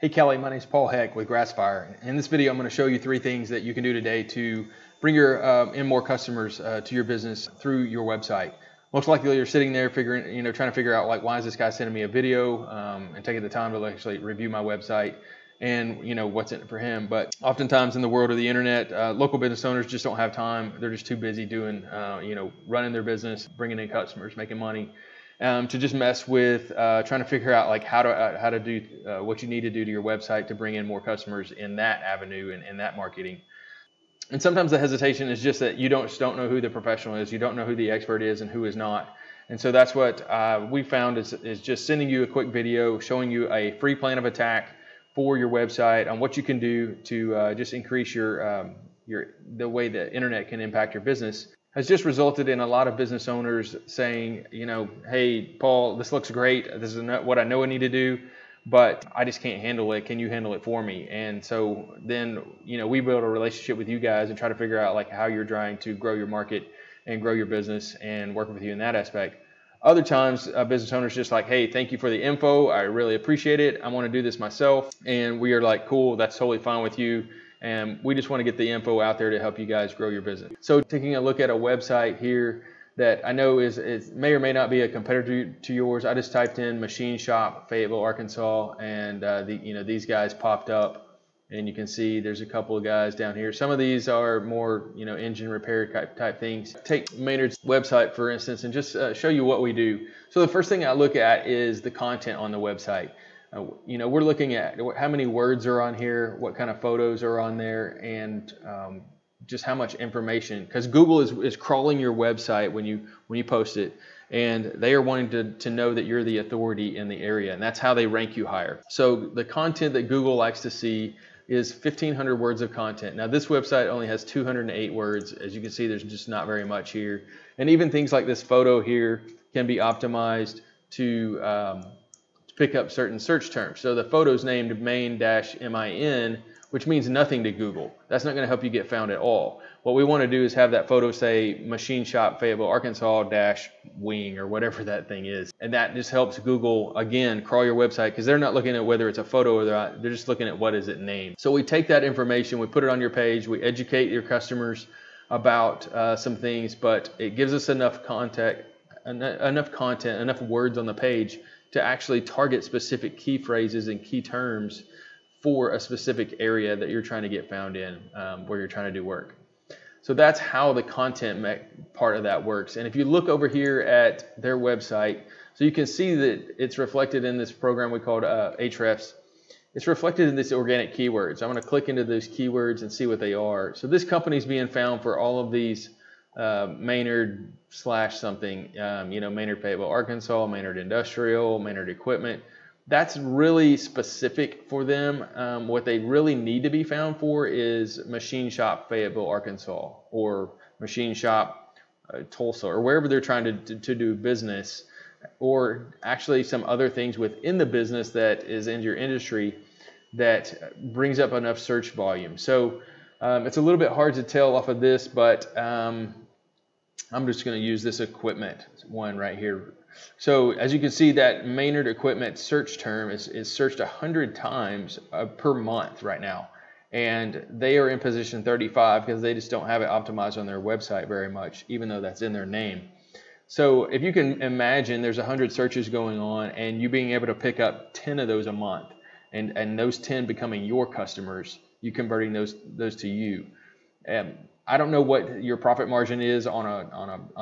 Hey Kelly, my name is Paul Heck with Grassfire. In this video, I'm going to show you 3 things that you can do today to bring in more customers to your business through your website. Most likely, you're sitting there trying to figure out like, why is this guy sending me a video and taking the time to actually review my website and what's in it for him. But oftentimes in the world of the internet, local business owners just don't have time. They're just too busy doing, running their business, bringing in customers, making money. To just mess with trying to figure out like how to do what you need to do to your website to bring in more customers in that avenue and in that marketing. And sometimes the hesitation is just that you don't know who the professional is, you don't know who the expert is and who is not. And so that's what we found is just sending you a quick video showing you a free plan of attack for your website on what you can do to just increase the way the internet can impact your business. Has just resulted in a lot of business owners saying, hey, Paul, this looks great. This is what I know I need to do, but I just can't handle it. Can you handle it for me? And so then, we build a relationship with you guys and try to figure out like how you're trying to grow your market and grow your business and work with you in that aspect. Other times, business owners just like, hey, thank you for the info. I really appreciate it. I want to do this myself. And we are like, cool, that's totally fine with you. And we just want to get the info out there to help you guys grow your business. So taking a look at a website here that I know is may or may not be a competitor to yours. I just typed in machine shop Fayetteville, Arkansas, and these guys popped up, and you can see there's a couple of guys down here. Some of these are more engine repair type things. Take Maynard's website for instance, and just show you what we do. So the first thing I look at is the content on the website. We're looking at how many words are on here, what kind of photos are on there, and just how much information. Because Google is crawling your website when you post it, and they are wanting to know that you're the authority in the area, and that's how they rank you higher. So the content that Google likes to see is 1,500 words of content. Now this website only has 208 words. As you can see, there's just not very much here. And even things like this photo here can be optimized to pick up certain search terms. So the photo's named main-min, which means nothing to Google. That's not going to help you get found at all. What we want to do is have that photo say machine shop Fayetteville, Arkansas -wing or whatever that thing is. And that just helps Google, again, crawl your website because they're not looking at whether it's a photo or not. They're just looking at what is it named. So we take that information, we put it on your page, we educate your customers about some things, but it gives us enough content, enough words on the page to actually target specific key phrases and key terms for a specific area that you're trying to get found in, where you're trying to do work. So that's how the content part of that works. And if you look over here at their website, so you can see that it's reflected in this program we called Ahrefs. It's reflected in this organic keywords. I'm going to click into those keywords and see what they are. So this company is being found for all of these Maynard /something, Maynard Fayetteville, Arkansas, Maynard Industrial, Maynard Equipment. That's really specific for them. What they really need to be found for is machine shop Fayetteville, Arkansas, or machine shop Tulsa, or wherever they're trying to do business, or actually some other things within the business that is in your industry that brings up enough search volume. So it's a little bit hard to tell off of this, but I'm just going to use this equipment one right here. So as you can see, that Maynard Equipment search term is searched 100 times per month right now. And they are in position 35 because they just don't have it optimized on their website very much, even though that's in their name. So if you can imagine there's 100 searches going on and you being able to pick up 10 of those a month, and those 10 becoming your customers, you converting those to you. I don't know what your profit margin is on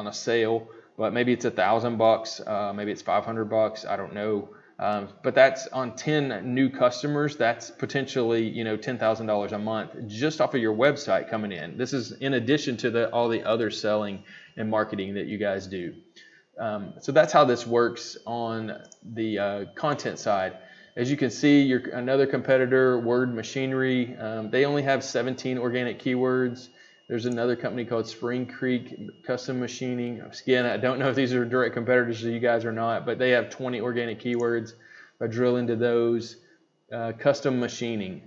a sale, but maybe it's $1,000, maybe it's $500, I don't know. But that's on 10 new customers. That's potentially $10,000 a month just off of your website coming in. This is in addition to all the other selling and marketing that you guys do. So that's how this works on the content side. As you can see, another competitor, Word Machinery, they only have 17 organic keywords. There's another company called Spring Creek Custom Machining. Again, I don't know if these are direct competitors to you guys or not, but they have 20 organic keywords. If I drill into those, custom machining,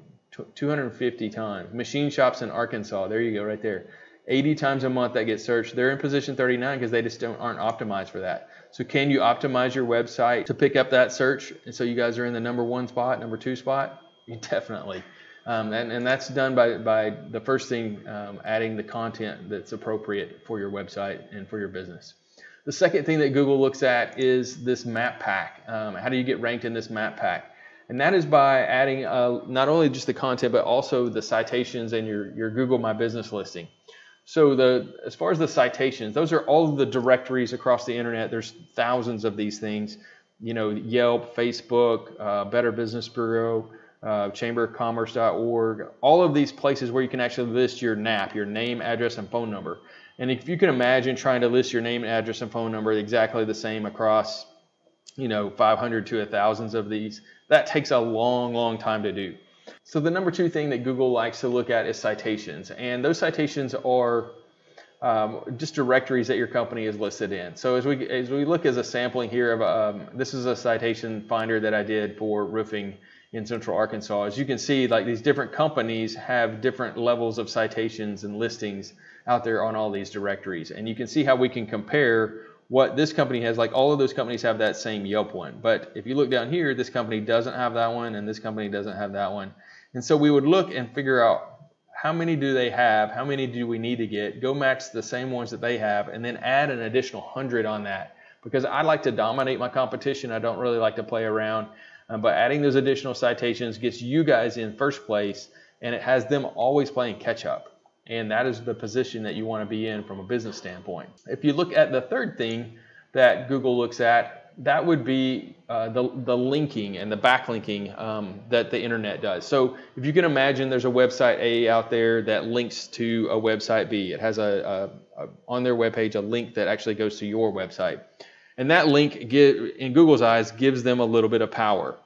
250 times. Machine shops in Arkansas, there you go right there. 80 times a month that gets searched. They're in position 39 because they just aren't optimized for that. So can you optimize your website to pick up that search? And so you guys are in the #1 spot, #2 spot? Definitely. And that's done by the first thing, adding the content that's appropriate for your website and for your business. The second thing that Google looks at is this map pack. How do you get ranked in this map pack? And that is by adding not only just the content, but also the citations and your Google My Business listing. So as far as the citations, those are all of the directories across the internet. There's thousands of these things. You know, Yelp, Facebook, Better Business Bureau, chamberofcommerce.org, all of these places where you can actually list your NAP, your name, address, and phone number. And if you can imagine trying to list your name, address, and phone number exactly the same across, 500 to 1,000 of these, that takes a long time to do. So the number two thing that Google likes to look at is citations. And those citations are just directories that your company is listed in. So as we look as a sampling here of, this is a citation finder that I did for roofing in Central Arkansas. As you can see, like these different companies have different levels of citations and listings out there on all these directories. And you can see how we can compare what this company has. Like all of those companies have that same Yelp one. But if you look down here, this company doesn't have that one and this company doesn't have that one. And so we would look and figure out how many do they have, how many do we need to get, go match the same ones that they have, and then add an additional 100 on that. Because I like to dominate my competition. I don't really like to play around. But adding those additional citations gets you guys in first place, and it has them always playing catch up. And that is the position that you want to be in from a business standpoint. If you look at the third thing that Google looks at, that would be the linking and the backlinking that the internet does. So if you can imagine, there's a website A out there that links to a website B. It has on their webpage a link that actually goes to your website. And that link, in Google's eyes, gives them a little bit of power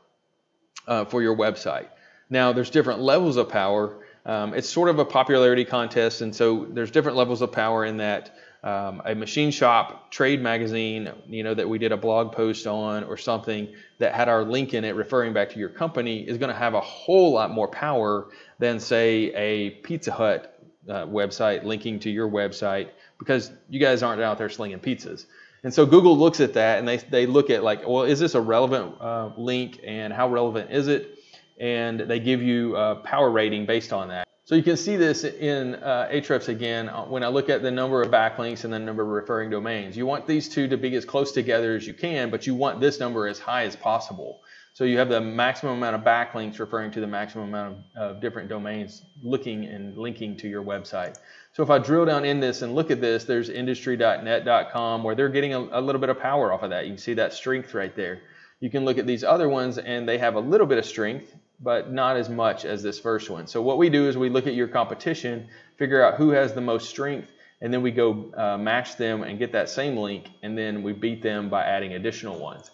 for your website. Now, there's different levels of power. It's sort of a popularity contest, and so there's different levels of power in that a machine shop trade magazine, that we did a blog post on or something that had our link in it referring back to your company is going to have a whole lot more power than, say, a Pizza Hut website linking to your website, because you guys aren't out there slinging pizzas. And so Google looks at that and they look at like, well, is this a relevant link, and how relevant is it? And they give you a power rating based on that. So you can see this in Ahrefs again when I look at the number of backlinks and the number of referring domains. You want these two to be as close together as you can, but you want this number as high as possible. So you have the maximum amount of backlinks referring to the maximum amount of different domains looking and linking to your website. So if I drill down in this and look at this, there's industry.net.com where they're getting a little bit of power off of that. You can see that strength right there. You can look at these other ones and they have a little bit of strength, but not as much as this first one. So what we do is we look at your competition, figure out who has the most strength, and then we go match them and get that same link, and then we beat them by adding additional ones.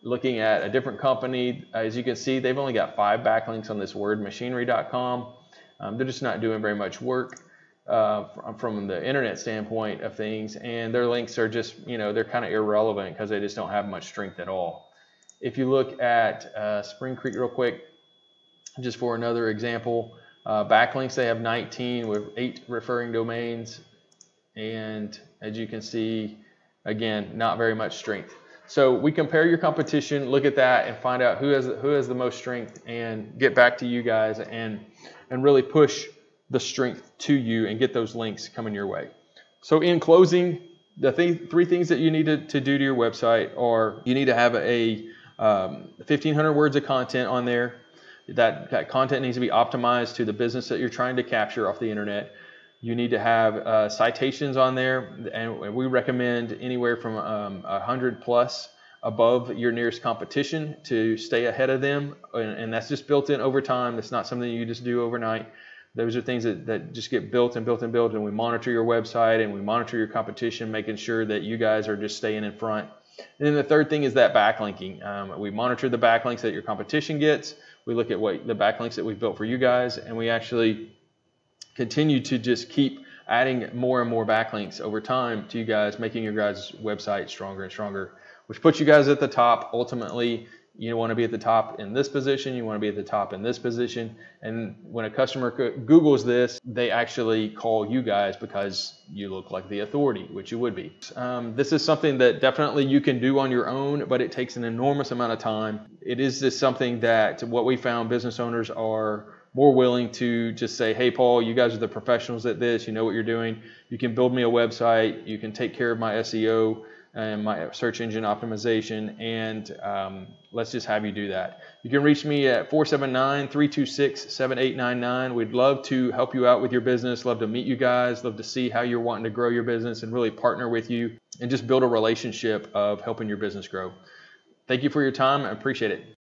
Looking at a different company, as you can see, they've only got 5 backlinks on this wordmachinery.com. They're just not doing very much work from the internet standpoint of things, and their links are just, they're kind of irrelevant because they just don't have much strength at all. If you look at Spring Creek real quick, just for another example, backlinks, they have 19 with 8 referring domains, and as you can see, again, not very much strength. So we compare your competition, look at that, and find out who has the most strength, and get back to you guys and really push the strength to you and get those links coming your way. So in closing, the 3 things that you need to do to your website are: you need to have a 1,500 words of content on there. That content needs to be optimized to the business that you're trying to capture off the internet. You need to have citations on there, and we recommend anywhere from 100 plus above your nearest competition to stay ahead of them, and that's just built in over time. It's not something you just do overnight. Those are things that just get built and built and built, and we monitor your website and we monitor your competition, making sure that you guys are just staying in front. And then the third thing is that backlinking. We monitor the backlinks that your competition gets. We look at the backlinks that we've built for you guys, and we actually continue to just keep adding more and more backlinks over time to you guys, making your guys' website stronger and stronger, which puts you guys at the top. Ultimately, You want to be at the top in this position, you want to be at the top in this position. And when a customer Googles this, they actually call you guys because you look like the authority, which you would be. This is something that definitely you can do on your own, but it takes an enormous amount of time. It is just something that what we found business owners are more willing to just say, hey, Paul, you guys are the professionals at this. You know what you're doing. You can build me a website. You can take care of my SEO and my search engine optimization, and let's just have you do that. You can reach me at 479-326-7899. We'd love to help you out with your business, love to meet you guys, love to see how you're wanting to grow your business and really partner with you and just build a relationship of helping your business grow. Thank you for your time. I appreciate it.